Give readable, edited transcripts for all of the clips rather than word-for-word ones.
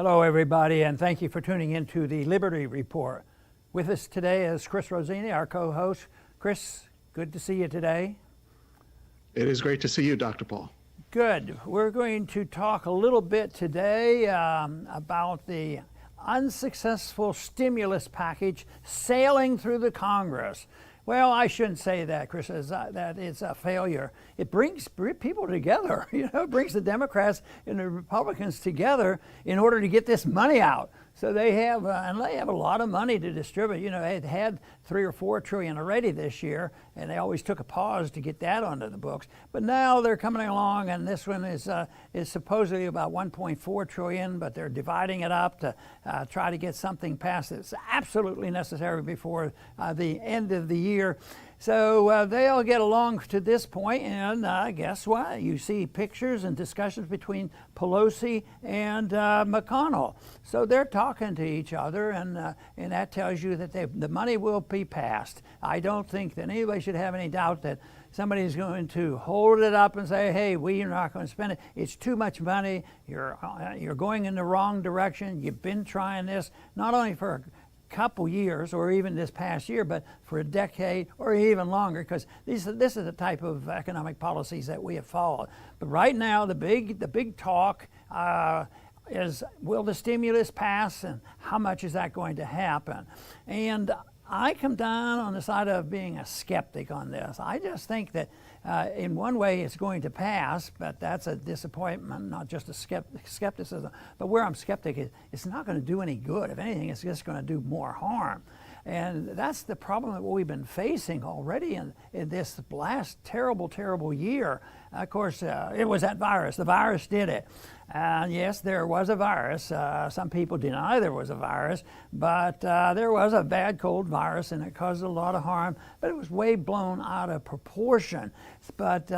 Hello, everybody, and thank you for tuning in to the Liberty Report. With us today is Chris Rossini, our co-host. Chris, good to see you today. It is great to see you, Dr. Paul. Good. We're going to talk a little bit today about the unsuccessful stimulus package sailing through the Congress. Well, I shouldn't say that, Chris, that it's a failure. It brings people together. It brings the Democrats and the Republicans together in order to get this money out. So they have a lot of money to distribute. They had $3 or $4 trillion already this year, and they always took a pause to get that onto the books. But now they're coming along, and this one is supposedly about $1.4 trillion, but they're dividing it up to try to get something passed that's absolutely necessary before the end of the year. So they'll get along to this point, and guess what? You see pictures and discussions between Pelosi and McConnell. So they're talking to each other, and that tells you that the money will be passed. I don't think that anybody should have any doubt that somebody's going to hold it up and say, hey, we're not going to spend it. It's too much money. You're going in the wrong direction. You've been trying this not only for a couple years or even this past year, but for a decade or even longer, because this is the type of economic policies that we have followed. But right now, the big talk is, will the stimulus pass, and how much is that going to happen? And I come down on the side of being a skeptic on this. I just think that in one way it's going to pass, but that's a disappointment, not just a skepticism. But where I'm skeptic is it's not going to do any good. If anything, it's just going to do more harm. And that's the problem that we've been facing already in this last terrible year. Of course, it was that virus. The virus did it. Yes, there was a virus. Some people deny there was a virus, but there was a bad cold virus, and it caused a lot of harm. But it was way blown out of proportion. But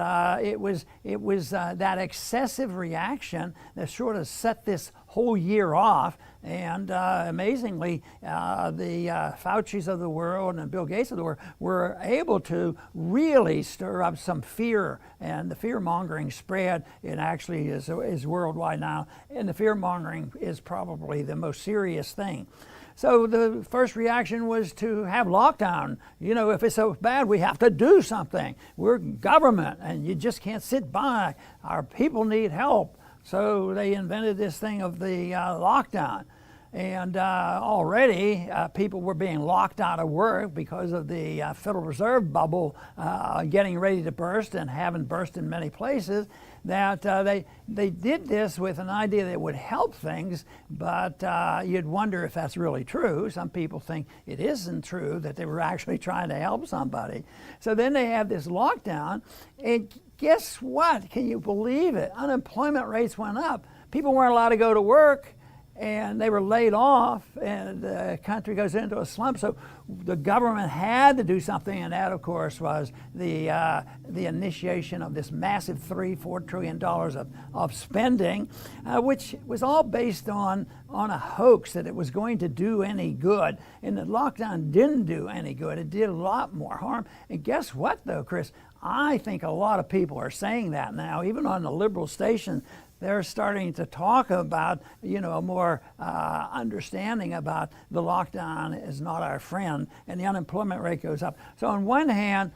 it was that excessive reaction that sort of set this whole year off. And amazingly, the Fauci's of the world and Bill Gates of the world were able to really stir up some fear, and the fear-mongering spread. It actually is worldwide now, and the fear-mongering is probably the most serious thing. So the first reaction was to have lockdown. If it's so bad, we have to do something. We're government, and you just can't sit by. Our people need help. So they invented this thing of the lockdown. And already people were being locked out of work because of the Federal Reserve bubble getting ready to burst, and having burst in many places. That they did this with an idea that it would help things, but you'd wonder if that's really true. Some people think it isn't true, that they were actually trying to help somebody. So then they have this lockdown, and guess what? Can you believe it? Unemployment rates went up. People weren't allowed to go to work, and they were laid off, and the country goes into a slump. So the government had to do something, and that, of course, was the initiation of this massive $3-4 trillion of spending, which was all based on a hoax that it was going to do any good. And the lockdown didn't do any good. It did a lot more harm. And guess what, though, Chris? I think a lot of people are saying that now, even on the liberal station. They're starting to talk about, a more understanding about the lockdown is not our friend, and the unemployment rate goes up. So on one hand,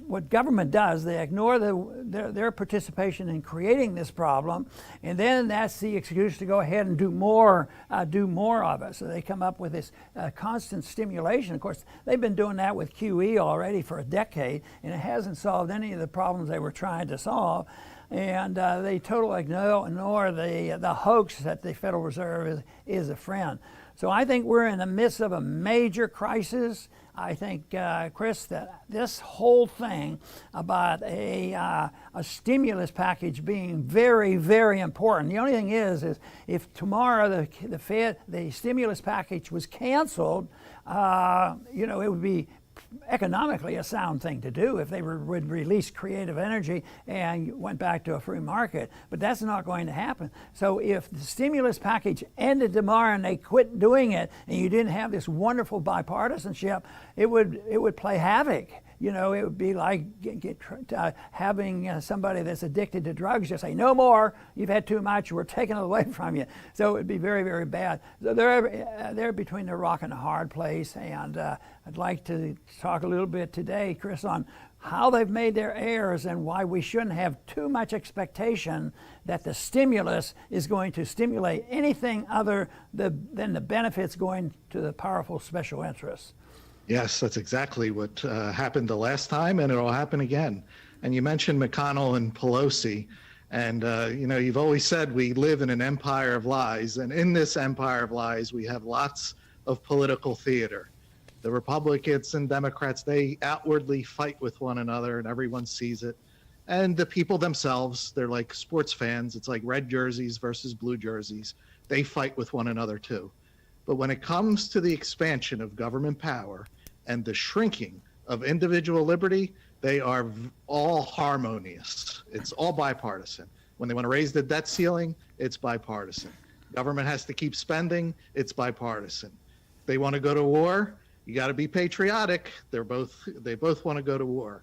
what government does, they ignore their participation in creating this problem, and then that's the excuse to go ahead and do more of it. So they come up with this constant stimulation. Of course, they've been doing that with QE already for a decade, and it hasn't solved any of the problems they were trying to solve. And they totally ignore the hoax that the Federal Reserve is a friend. So I think we're in the midst of a major crisis. I think, Chris, that this whole thing about a stimulus package being very, very important. The only thing is if tomorrow the stimulus package was canceled, it would be economically a sound thing to do if they would release creative energy and went back to a free market. But that's not going to happen. So if the stimulus package ended tomorrow and they quit doing it, and you didn't have this wonderful bipartisanship, it would play havoc it would be like having somebody that's addicted to drugs just say, no more, you've had too much, we're taking it away from you. So it would be very, very bad. So they're between the rock and a hard place, and I'd like to talk a little bit today, Chris, on how they've made their errors and why we shouldn't have too much expectation that the stimulus is going to stimulate anything other than the benefits going to the powerful special interests. Yes, that's exactly what happened the last time, and it'll happen again. And you mentioned McConnell and Pelosi, and you've always said we live in an empire of lies, and in this empire of lies, we have lots of political theater. The Republicans and Democrats, they outwardly fight with one another, and everyone sees it. And the people themselves, they're like sports fans. It's like red jerseys versus blue jerseys. They fight with one another too. But when it comes to the expansion of government power and the shrinking of individual liberty, they are all harmonious. It's all bipartisan. When they want to raise the debt ceiling, it's bipartisan. Government has to keep spending, it's bipartisan. They want to go to war, you got to be patriotic. They both want to go to war.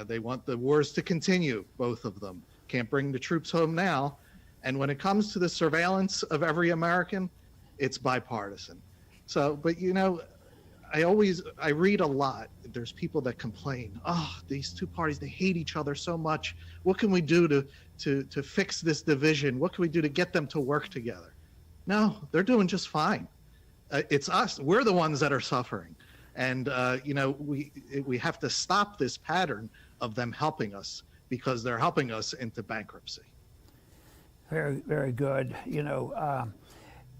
They want the wars to continue, both of them. Can't bring the troops home now. And when it comes to the surveillance of every American, it's bipartisan. So, but I read a lot. There's people that complain, these two parties, they hate each other so much. What can we do to fix this division? What can we do to get them to work together? No, they're doing just fine. It's us. We're the ones that are suffering. And, we have to stop this pattern of them helping us because they're helping us into bankruptcy. Very, very good.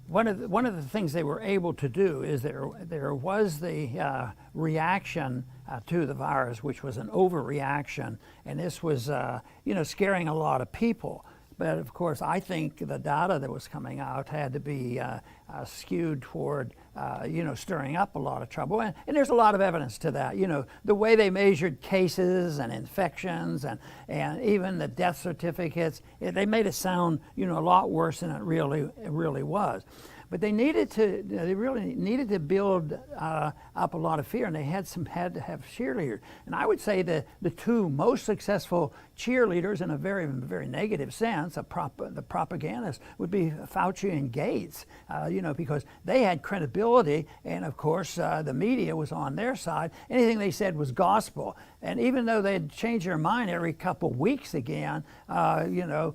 One of the things they were able to do is there was the reaction to the virus, which was an overreaction, and this was scaring a lot of people. But of course, I think the data that was coming out had to be skewed toward, stirring up a lot of trouble. And there's a lot of evidence to that. The way they measured cases and infections and even the death certificates, they made it sound, a lot worse than it really was. But they really needed to build up a lot of fear, and they had to have cheerleaders. And I would say that the two most successful cheerleaders, in a very, very negative sense, the propagandists, would be Fauci and Gates, because they had credibility, and of course the media was on their side. Anything they said was gospel. And even though they'd change their mind every couple weeks again, they're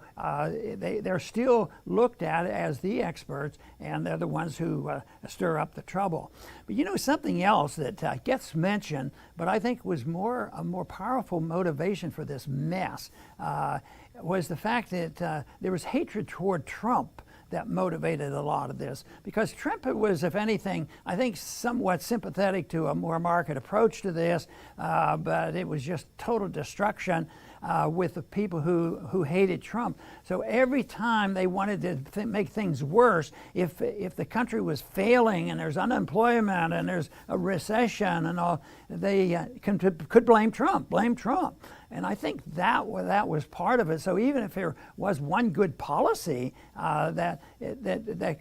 still looked at as the experts, and they're the ones who stir up the trouble. But something else that gets mentioned, but I think was a more powerful motivation for this mess, was the fact that there was hatred toward Trump that motivated a lot of this, because Trump was, if anything, I think somewhat sympathetic to a more market approach to this, but it was just total destruction with the people who hated Trump. So every time they wanted to make things worse, if the country was failing and there's unemployment and there's a recession and all, they could blame Trump. And I think that was part of it. So even if there was one good policy that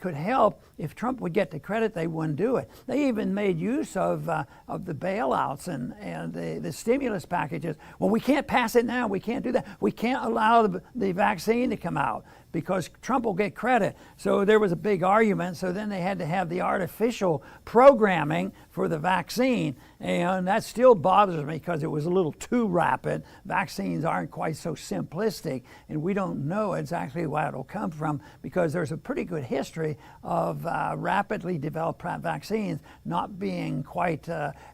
could help, if Trump would get the credit, they wouldn't do it. They even made use of the bailouts and the stimulus packages. Well, we can't pass it now. We can't do that. We can't allow the vaccine to come out because Trump will get credit. So there was a big argument. So then they had to have the artificial programming for the vaccine. And that still bothers me because it was a little too rapid. Vaccines aren't quite so simplistic, and we don't know exactly where it'll come from because there's a pretty good history of rapidly developed vaccines not being quite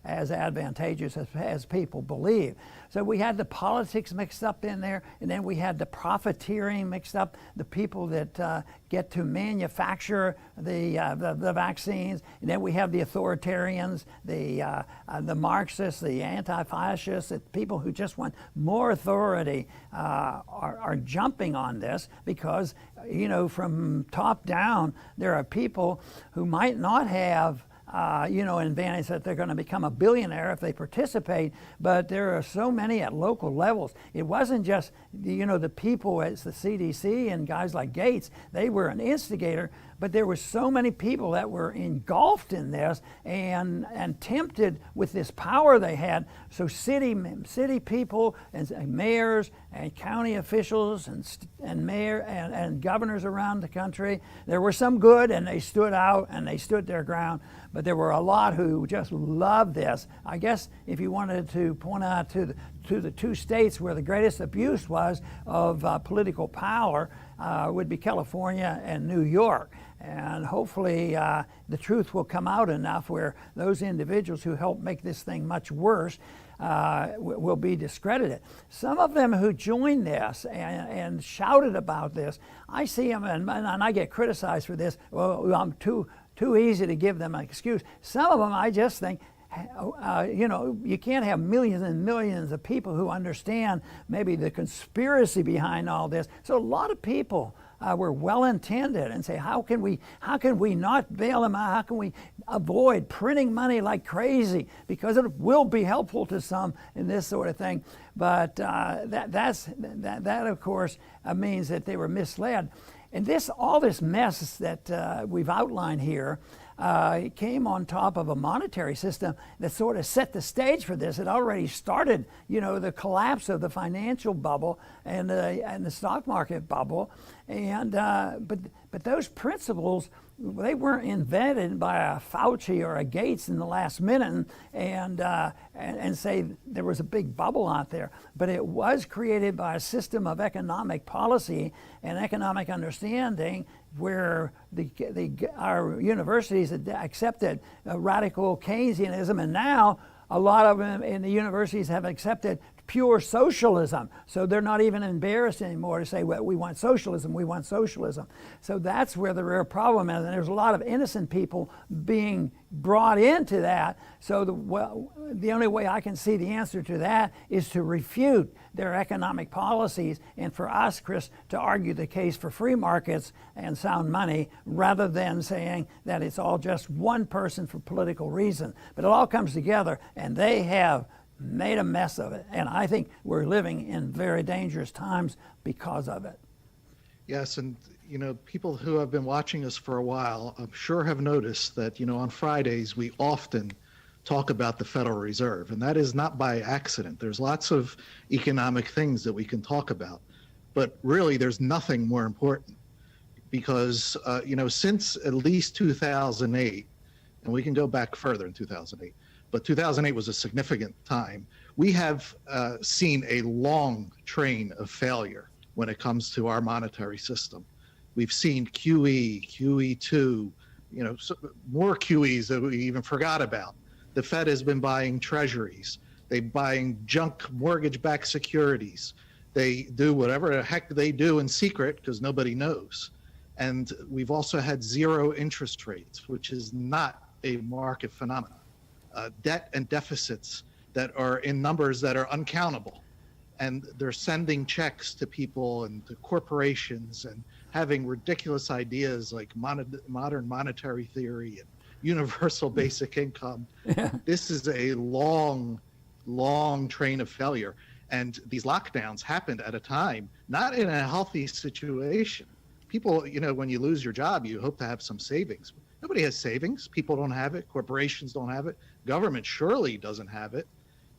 as advantageous as people believe. So we had the politics mixed up in there, and then we had the profiteering mixed up, the people that get to manufacture the vaccines, and then we have the authoritarians, the Marxists, the anti-fascists, the people who just want more authority are jumping on this because, from top down, there are people who might not have advantage that they're going to become a billionaire if they participate, but there are so many at local levels. It wasn't just, the people as the CDC and guys like Gates, they were an instigator, but there were so many people that were engulfed in this and tempted with this power they had. So city people and mayors and county officials and governors around the country, there were some good and they stood out and they stood their ground, but there were a lot who just loved this. I guess if you wanted to point out to the two states where the greatest abuse was of political power, would be California and New York. And hopefully the truth will come out enough where those individuals who helped make this thing much worse will be discredited. Some of them who joined this and shouted about this, I see them, and I get criticized for this. Well, I'm too easy to give them an excuse. Some of them I just think, you can't have millions and millions of people who understand maybe the conspiracy behind all this. So a lot of people were well intended and say, how can we not bail them out? How can we avoid printing money like crazy? Because it will be helpful to some in this sort of thing. But that of course means that they were misled. And all this mess that we've outlined here came on top of a monetary system that sort of set the stage for this. It already started, the collapse of the financial bubble and the stock market bubble, and but those principles, they weren't invented by a Fauci or a Gates in the last minute and say there was a big bubble out there. But it was created by a system of economic policy and economic understanding where our universities had accepted radical Keynesianism, and now a lot of them in the universities have accepted pure socialism. So they're not even embarrassed anymore to say, well, we want socialism, we want socialism. So that's where the real problem is, and there's a lot of innocent people being brought into that. So the only way I can see the answer to that is to refute their economic policies, and for us, Chris, to argue the case for free markets and sound money rather than saying that it's all just one person for political reason. But it all comes together, and they have made a mess of it. And I think we're living in very dangerous times because of it. Yes, and people who have been watching us for a while, I'm sure have noticed that, on Fridays we often talk about the Federal Reserve, and that is not by accident. There's lots of economic things that we can talk about, but really there's nothing more important because, since at least 2008, and we can go back further in 2008, but 2008 was a significant time, we have seen a long train of failure when it comes to our monetary system. We've seen QE, QE2, more QEs that we even forgot about. The Fed has been buying treasuries. They're buying junk mortgage-backed securities. They do whatever the heck they do in secret because nobody knows. And we've also had zero interest rates, which is not a market phenomenon. Debt and deficits that are in numbers that are uncountable. And they're sending checks to people and to corporations and having ridiculous ideas like modern monetary theory and universal basic income. Yeah. This is a long train of failure. And these lockdowns happened at a time, not in a healthy situation. People, when you lose your job, you hope to have some savings. Nobody has savings. People don't have it. Corporations don't have it. Government surely doesn't have it.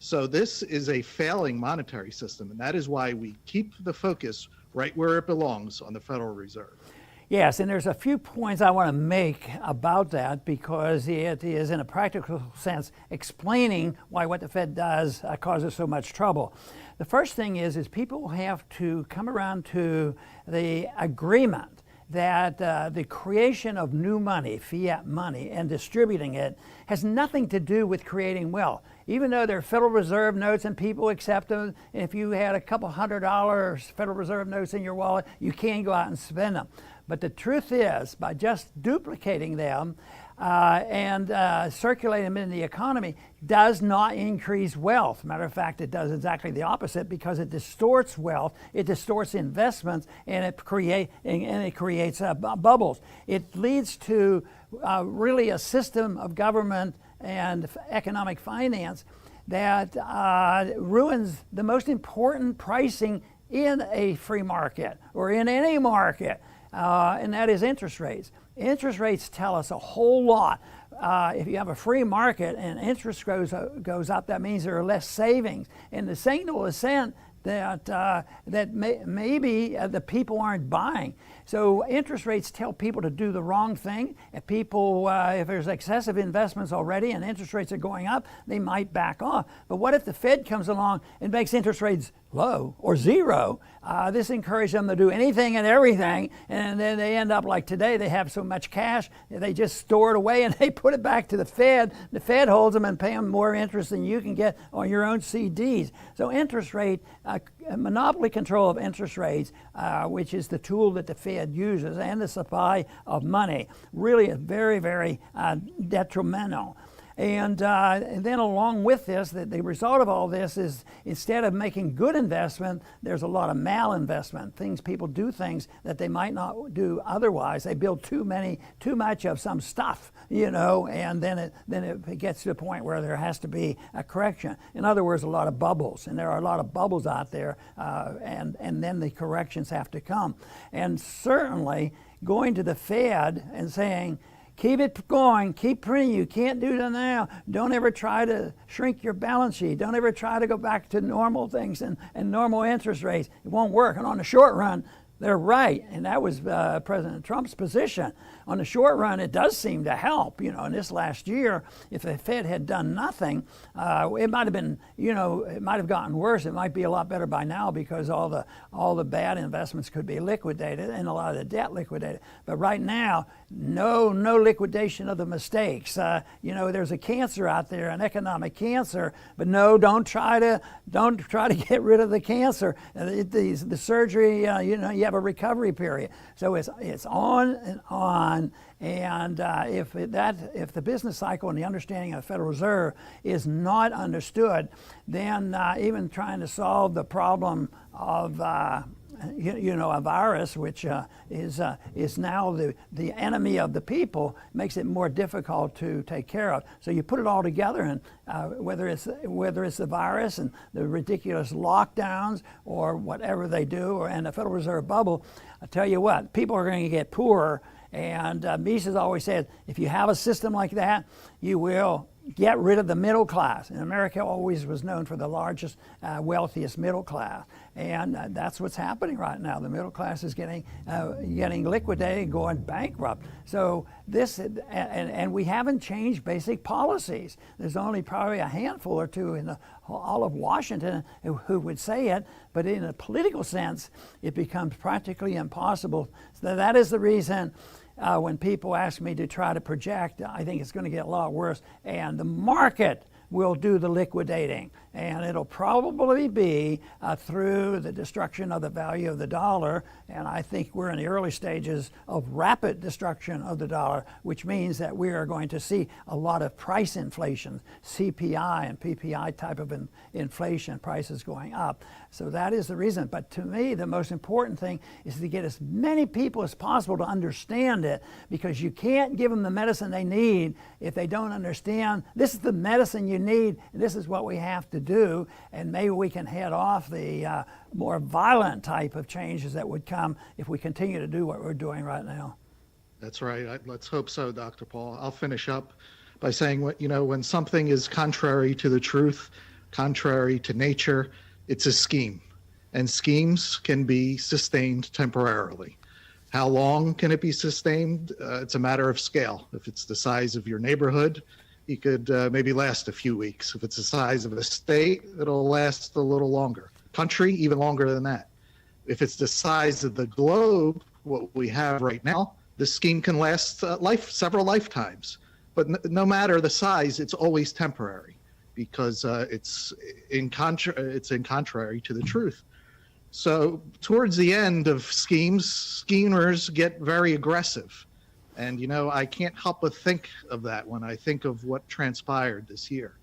So this is a failing monetary system, and that is why we keep the focus right where it belongs on the Federal Reserve. Yes, and there's a few points I want to make about that because it is, in a practical sense, explaining why what the Fed does causes so much trouble. The first thing is people have to come around to the agreement that the creation of new money, fiat money, and distributing it has nothing to do with creating wealth. Even though they're Federal Reserve notes and people accept them, if you had a couple $100 Federal Reserve notes in your wallet, you can go out and spend them. But the truth is, by just duplicating them, and circulate them in the economy does not increase wealth. Matter of fact, it does exactly the opposite because it distorts wealth, it distorts investments, and it creates bubbles. It leads to really a system of government and economic finance that ruins the most important pricing in a free market or in any market, and that is interest rates. Interest rates tell us a whole lot. If you have a free market and interest goes up, that means there are less savings. And the signal is sent that maybe the people aren't buying. So interest rates tell people to do the wrong thing. If there's excessive investments already and interest rates are going up, they might back off. But what if the Fed comes along and makes interest rates low or zero? This encourages them to do anything and everything, and then they end up like today. They have so much cash, they just store it away and they put it back to the Fed. The Fed holds them and pay them more interest than you can get on your own CDs. So interest rate, monopoly control of interest rates, which is the tool that the Fed uses, and the supply of money, really is very, very detrimental. And then along with this, the result of all this is instead of making good investment, there's a lot of malinvestment. People do things that they might not do otherwise. They build too much of some stuff, and then it gets to a point where there has to be a correction. In other words, a lot of bubbles, and there are a lot of bubbles out there, and then the corrections have to come. And certainly going to the Fed and saying, keep it going, keep printing, you can't do that now. Don't ever try to shrink your balance sheet. Don't ever try to go back to normal things and normal interest rates. It won't work. And on the short run, they're right. And that was President Trump's position. On the short run, it does seem to help. In this last year, if the Fed had done nothing, it might have been, it might have gotten worse. It might be a lot better by now because all the bad investments could be liquidated and a lot of the debt liquidated. But right now, no liquidation of the mistakes. There's a cancer out there, an economic cancer. But no, don't try to get rid of the cancer. The surgery, you have a recovery period. So it's on and on. And if the business cycle and the understanding of the Federal Reserve is not understood, then even trying to solve the problem of a virus, which is now the enemy of the people, makes it more difficult to take care of. So you put it all together, and whether it's the virus and the ridiculous lockdowns or whatever they do, and the Federal Reserve bubble, I tell you what, people are going to get poorer. And Mises always said, if you have a system like that, you will get rid of the middle class. And America always was known for the largest, wealthiest middle class. And that's what's happening right now. The middle class is getting liquidated, going bankrupt. So and we haven't changed basic policies. There's only probably a handful or two in all of Washington who would say it, but in a political sense, it becomes practically impossible. So that is the reason when people ask me to try to project, I think it's going to get a lot worse, and the market will do the liquidating. And it'll probably be through the destruction of the value of the dollar. And I think we're in the early stages of rapid destruction of the dollar, which means that we are going to see a lot of price inflation, CPI and PPI type of inflation, prices going up. So that is the reason. But to me, the most important thing is to get as many people as possible to understand it, because you can't give them the medicine they need if they don't understand this is the medicine you need, and this is what we have to do, and maybe we can head off the more violent type of changes that would come if we continue to do what we're doing right now. That's right. Let's hope so, Dr. Paul. I'll finish up by saying, when something is contrary to the truth, contrary to nature, it's a scheme, and schemes can be sustained temporarily. How long can it be sustained? It's a matter of scale. If it's the size of your neighborhood, it could maybe last a few weeks. If it's the size of a state, it'll last a little longer. Country, even longer than that. If it's the size of the globe, what we have right now, this scheme can last several lifetimes. But no matter the size, it's always temporary, because it's in contrary to the truth. So towards the end of schemes, schemers get very aggressive. And, I can't help but think of that when I think of what transpired this year.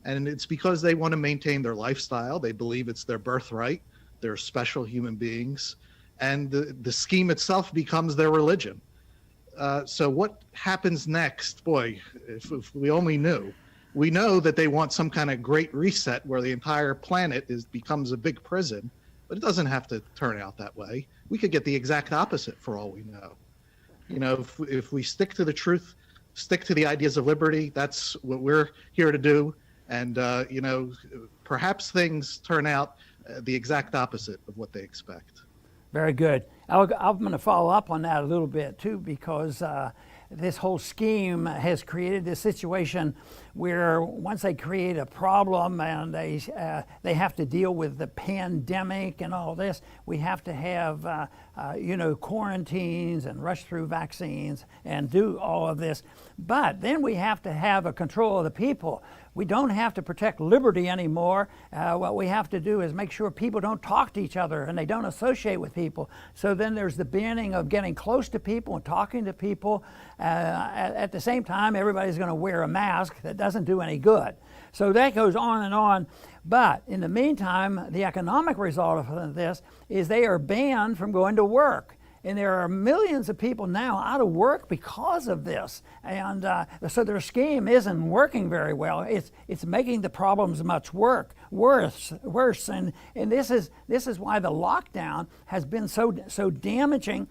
And it's because they want to maintain their lifestyle. They believe it's their birthright. They're special human beings. And the scheme itself becomes their religion. So what happens next? Boy, if we only knew. We know that they want some kind of great reset where the entire planet becomes a big prison, but it doesn't have to turn out that way. We could get the exact opposite for all we know. If we stick to the truth, stick to the ideas of liberty, that's what we're here to do. And, perhaps things turn out the exact opposite of what they expect. Very good. I'm going to follow up on that a little bit too, because this whole scheme has created this situation where once they create a problem and they have to deal with the pandemic and all this, we have to have quarantines and rush through vaccines and do all of this. But then we have to have a control of the people. We don't have to protect liberty anymore. What we have to do is make sure people don't talk to each other and they don't associate with people. So then there's the banning of getting close to people and talking to people. At the same time, everybody's going to wear a mask. That doesn't do any good. So that goes on and on. But in the meantime, the economic result of this is they are banned from going to work. And there are millions of people now out of work because of this. And so their scheme isn't working very well. It's making the problems much worse. And this is why the lockdown has been so damaging.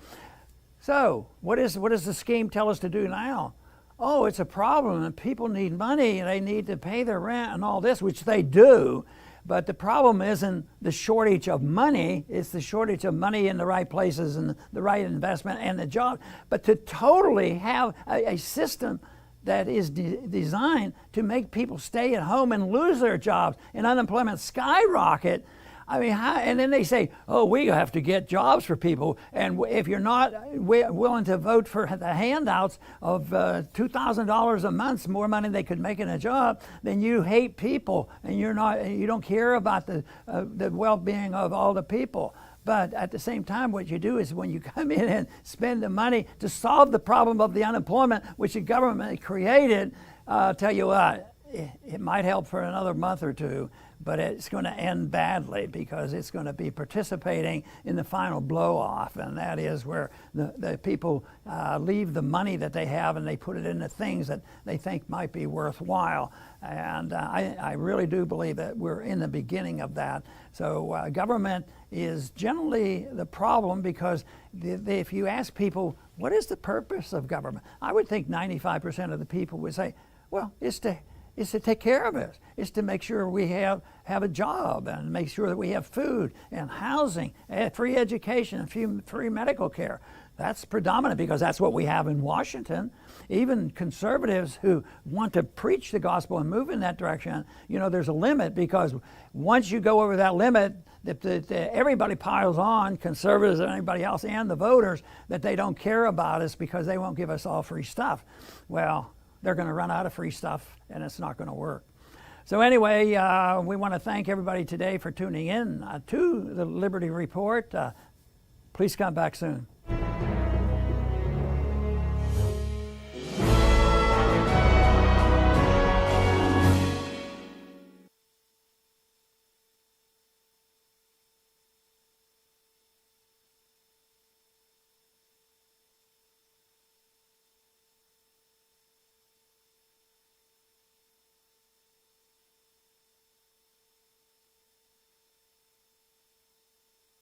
So what does the scheme tell us to do now? Oh, it's a problem and people need money and they need to pay their rent and all this, which they do. But the problem isn't the shortage of money, it's the shortage of money in the right places and the right investment and the job. But to totally have a system that is designed to make people stay at home and lose their jobs and unemployment skyrocket. I mean, and then they say, oh, we have to get jobs for people. And if you're not willing to vote for the handouts of $2,000 a month, more money they could make in a job, then you hate people and you don't care about the well-being of all the people. But at the same time, what you do is when you come in and spend the money to solve the problem of the unemployment, which the government created, I'll tell you what, it might help for another month or two, but it's going to end badly because it's going to be participating in the final blow-off, and that is where the people leave the money that they have and they put it into things that they think might be worthwhile. And I really do believe that we're in the beginning of that. So government is generally the problem because if you ask people, what is the purpose of government? I would think 95% of the people would say, well, it's to take care of us. It's to make sure we have a job and make sure that we have food and housing, and free education, and free medical care. That's predominant because that's what we have in Washington. Even conservatives who want to preach the gospel and move in that direction, there's a limit because once you go over that limit, everybody piles on, conservatives and anybody else and the voters, that they don't care about us because they won't give us all free stuff. Well, they're going to run out of free stuff and it's not going to work. So anyway, we want to thank everybody today for tuning in to the Liberty Report. Please come back soon.